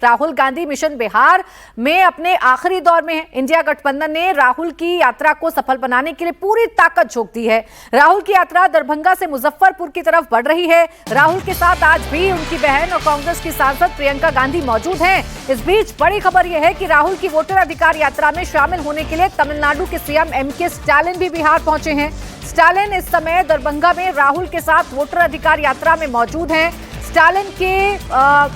Rahul Gandhi mission Bihar में अपने आखिरी दौर में है। इंडिया गठबंधन ने राहुल की यात्रा को सफल बनाने के लिए पूरी ताकत झोंक दी है। राहुल की यात्रा दरभंगा से मुजफ्फरपुर की तरफ बढ़ रही है। राहुल के साथ आज भी उनकी बहन और कांग्रेस की सांसद प्रियंका गांधी मौजूद हैं। इस बीच बड़ी खबर यह है कि राहुल की वोटर अधिकार यात्रा में शामिल होने के लिए तमिलनाडु के सीएम एमके स्टालिन भी बिहार पहुंचे हैं। स्टालिन इस समय दरभंगा में राहुल के साथ वोटर अधिकार यात्रा में मौजूद हैं। स्टालिन के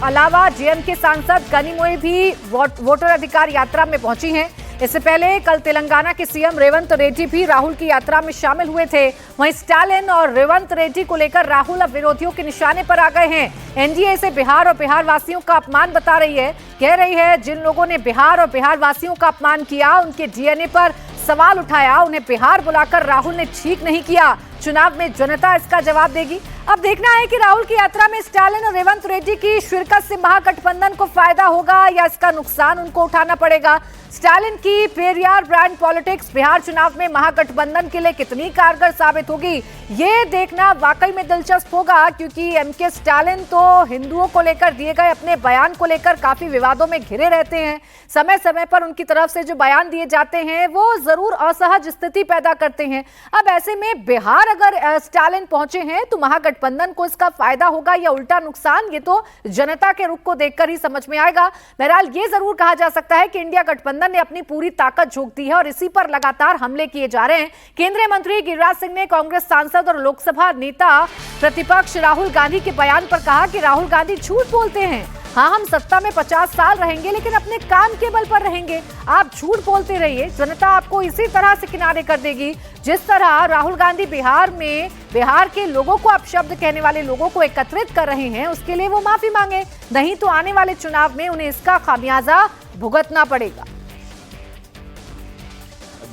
अलावा जेएमके सांसद कनिमोई भी वोटर अधिकार यात्रा में पहुंची हैं। इससे पहले कल तेलंगाना के सीएम रेवंत रेड्डी भी राहुल की यात्रा में शामिल हुए थे। वहीं स्टालिन और रेवंत रेड्डी को लेकर राहुल अब विरोधियों के निशाने पर आ गए हैं। एनडीए इसे बिहार और बिहार वासियों का अपमान बता रही है। कह रही है जिन लोगों ने बिहार और बिहार वासियों का अपमान किया, उनके डीएनए पर सवाल उठाया, उन्हें बिहार बुलाकर राहुल ने ठीक नहीं किया। चुनाव में जनता इसका जवाब देगी। अब देखना है कि राहुल की यात्रा में स्टालिन और रेवंत रेड्डी की शिरकत से महागठबंधन को फायदा होगा या इसका नुकसान उनको उठाना पड़ेगा। स्टालिन की पेरियार ब्रांड पॉलिटिक्स बिहार चुनाव में महागठबंधन के लिए कितनी कारगर साबित होगी, ये देखना वाकई में दिलचस्प होगा, क्योंकि एमके स्टालिन तो हिंदुओं को लेकर दिए गए अपने बयान को लेकर काफी विवादों में घिरे रहते हैं। समय समय पर उनकी तरफ से जो बयान दिए जाते हैं वो जरूर असहज स्थिति पैदा करते हैं। अब ऐसे में बिहार अगर स्टालिन पहुंचे हैं तो महागठबंधन को इसका फायदा होगा या उल्टा नुकसान, ये तो जनता के रुख को देखकर ही समझ में आएगा। बहरहाल ये जरूर कहा जा सकता है कि इंडिया गठबंधन ने अपनी पूरी ताकत झोंक दी है और इसी पर लगातार हमले किए जा रहे हैं। केंद्रीय मंत्री गिरिराज सिंह ने कांग्रेस सांसद और लोकसभा नेता प्रतिपक्ष राहुल गांधी के बयान पर कहा कि राहुल गांधी झूठ बोलते हैं। हाँ, हम सत्ता में 50 साल रहेंगे लेकिन अपने काम के बल पर रहेंगे। आप झूठ बोलते रहिए, जनता आपको इसी तरह से किनारे कर देगी। जिस तरह राहुल गांधी बिहार में बिहार के लोगों को अपशब्द कहने वाले लोगों को एकत्रित कर रहे हैं, उसके लिए वो माफी मांगे, नहीं तो आने वाले चुनाव में उन्हें इसका खामियाजा भुगतना पड़ेगा।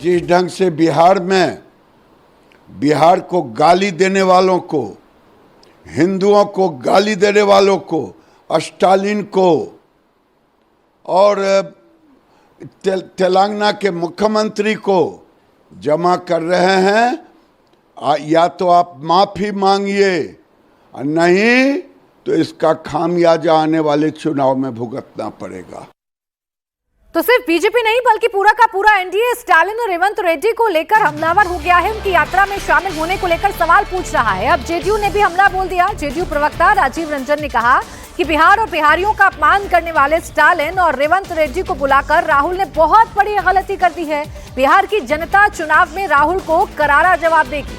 जिस ढंग से बिहार में बिहार को गाली देने वालों को, हिंदुओं को गाली देने वालों को, स्टालिन को और तेलंगाना के मुख्यमंत्री को जमा कर रहे हैं, या तो आप माफी मांगिए, नहीं तो इसका खामियाजा आने वाले चुनाव में भुगतना पड़ेगा। तो सिर्फ बीजेपी नहीं बल्कि पूरा का पूरा एनडीए स्टालिन और रेवंत रेड्डी को लेकर हमलावर हो गया है। उनकी यात्रा में शामिल होने को लेकर सवाल पूछ रहा है। अब जेडीयू ने भी हमला बोल दिया। जेडीयू प्रवक्ता राजीव रंजन ने कहा कि बिहार और बिहारियों का अपमान करने वाले स्टालिन और रेवंत रेड्डी को बुलाकर राहुल ने बहुत बड़ी गलती कर दी है। बिहार की जनता चुनाव में राहुल को करारा जवाब देगी।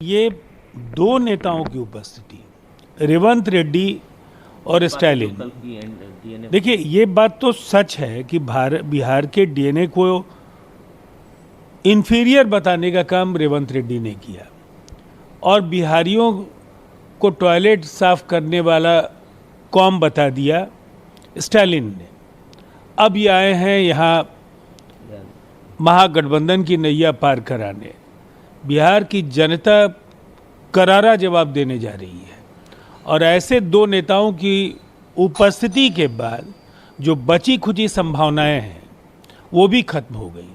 ये दो नेताओं की उपस्थिति, रेवंत रेड्डी और स्टालिन, देखिए ये बात तो सच है कि बिहार के डीएनए को इंफीरियर बताने का काम रेवंत रेड्डी ने किया और बिहारियों को टॉयलेट साफ करने वाला कौम बता दिया स्टालिन ने। अब ये आए हैं यहाँ महागठबंधन की नैया पार कराने। बिहार की जनता करारा जवाब देने जा रही है और ऐसे दो नेताओं की उपस्थिति के बाद जो बची खुची संभावनाएं हैं वो भी खत्म हो गई।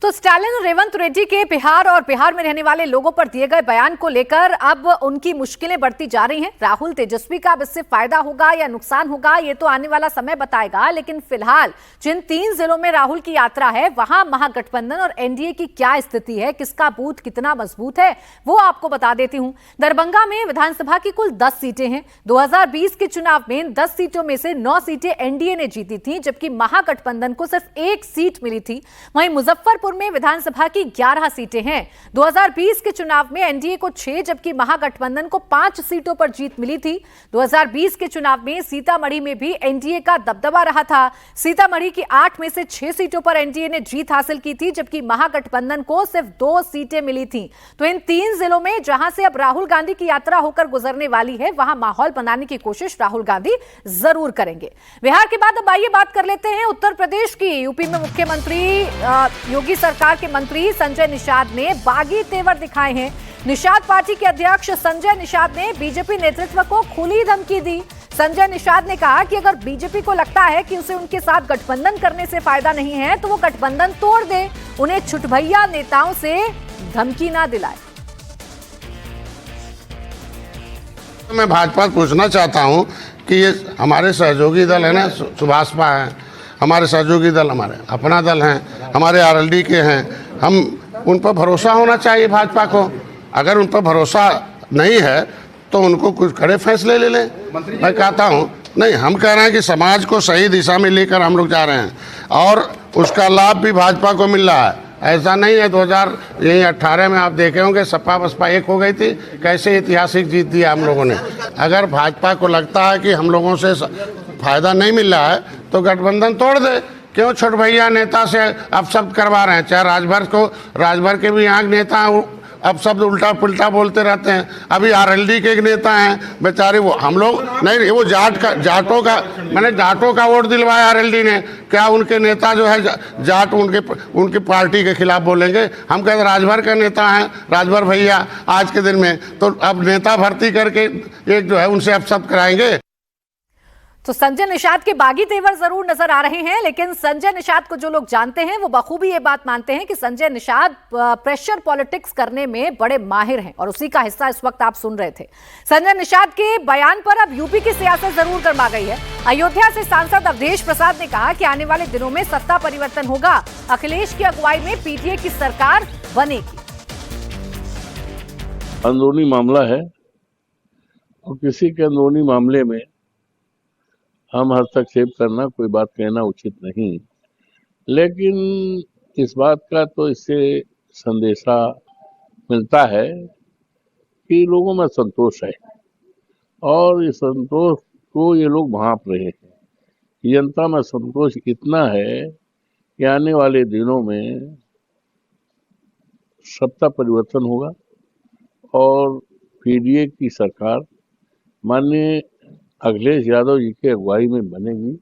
तो स्टालिन और रेवंत रेड्डी के बिहार और बिहार में रहने वाले लोगों पर दिए गए बयान को लेकर अब उनकी मुश्किलें बढ़ती जा रही हैं। राहुल तेजस्वी का अब इससे फायदा होगा या नुकसान होगा, ये तो आने वाला समय बताएगा। लेकिन फिलहाल जिन 3 जिलों में राहुल की यात्रा है वहां महागठबंधन और एनडीए की क्या स्थिति है, किसका बूथ कितना मजबूत है, वो आपको बता देती हूं। दरभंगा में विधानसभा की कुल 10 सीटें हैं। 2020 के चुनाव में 10 सीटों में से 9 सीटें एनडीए ने जीती थी, जबकि महागठबंधन को सिर्फ 1 सीट मिली थी। वहीं मुजफ्फरपुर में विधानसभा की 11 सीटें हैं। 2020 के चुनाव में एनडीए को 6 जबकि महागठबंधन को 5 सीटों पर जीत मिली थी। 2020 के चुनाव में सीतामढ़ी में भी एनडीए का दबदबा रहा था। सीतामढ़ी की 8 में से 6 सीटों पर एनडीए ने जीत हासिल की थी, जबकि महागठबंधन को सिर्फ 2 सीटें मिली थी। तो इन 3 जिलों में जहां से अब राहुल गांधी की यात्रा होकर गुजरने वाली है, वहां माहौल बनाने की कोशिश राहुल गांधी जरूर करेंगे। बिहार के बाद अब आइए बात कर लेते हैं उत्तर प्रदेश की। यूपी में मुख्यमंत्री योगी सरकार के मंत्री संजय निषाद ने बागी तेवर दिखाए हैं। निषाद पार्टी के अध्यक्ष संजय निषाद ने बीजेपी नेतृत्व को खुली धमकी दी। संजय निषाद ने कहा कि अगर बीजेपी को लगता है कि उसे उनके साथ गठबंधन करने से फायदा नहीं है तो वो गठबंधन तोड़ दे, उन्हें छुटभैया नेताओं से धमकी ना दिलाए। मैं भाजपा से पूछना चाहता हूं कि ये हमारे सहयोगी दल है ना, सुभाषपा है, हमारे सहयोगी दल, हमारे अपना दल हैं, हमारे आरएलडी के हैं, हम उन पर भरोसा होना चाहिए भाजपा को। अगर उन पर भरोसा नहीं है तो उनको कुछ कड़े फैसले ले लें। मैं कहता हूं, नहीं, हम कह रहे हैं कि समाज को सही दिशा में लेकर हम लोग जा रहे हैं और उसका लाभ भी भाजपा को मिल रहा है। ऐसा नहीं है 2018 में आप देखे होंगे सपा बसपा एक हो गई थी, कैसे ऐतिहासिक जीत दिया हम लोगों ने। अगर भाजपा को लगता है कि हम लोगों से फायदा नहीं मिल रहा है तो गठबंधन तोड़ दे। क्यों छोट भैया नेता से अपशब्द करवा रहे हैं? चाहे राजभर के भी यहाँ नेता अपशब्द उल्टा पुल्टा बोलते रहते हैं। अभी आरएलडी के एक नेता हैं बेचारे, वो हम लोग नहीं, वो जाटों का वोट दिलवाया आरएलडी ने। क्या उनके नेता जो है जाट उनकी पार्टी के खिलाफ बोलेंगे? हम कहते राजभर के नेता हैं, राजभर भैया आज के दिन में, तो अब नेता भर्ती करके एक जो है उनसे अपशब्द कराएंगे। तो संजय निषाद के बागी तेवर जरूर नजर आ रहे हैं, लेकिन संजय निषाद को जो लोग जानते हैं वो बखूबी ये बात मानते हैं कि संजय निषाद प्रेशर पॉलिटिक्स करने में बड़े माहिर हैं और उसी का हिस्सा इस वक्त आप सुन रहे थे। संजय निषाद के बयान पर अब यूपी की सियासत जरूर गर्मा गई है। अयोध्या से सांसद अवधेश प्रसाद ने कहा कि आने वाले दिनों में सत्ता परिवर्तन होगा, अखिलेश की अगुवाई में पीटीए की सरकार बनेगी। अंदरूनी मामला है और किसी के अंदरूनी मामले में हम हस्तक्षेप करना, कोई बात कहना उचित नहीं। लेकिन इस बात का तो इससे संदेशा मिलता है कि लोगों में संतोष है और इस संतोष को ये लोग भांप रहे हैं। जनता में संतोष इतना है कि आने वाले दिनों में सत्ता परिवर्तन होगा और पीडीए की सरकार माननीय अखिलेश यादव जी की अगुवाई में बनेगी।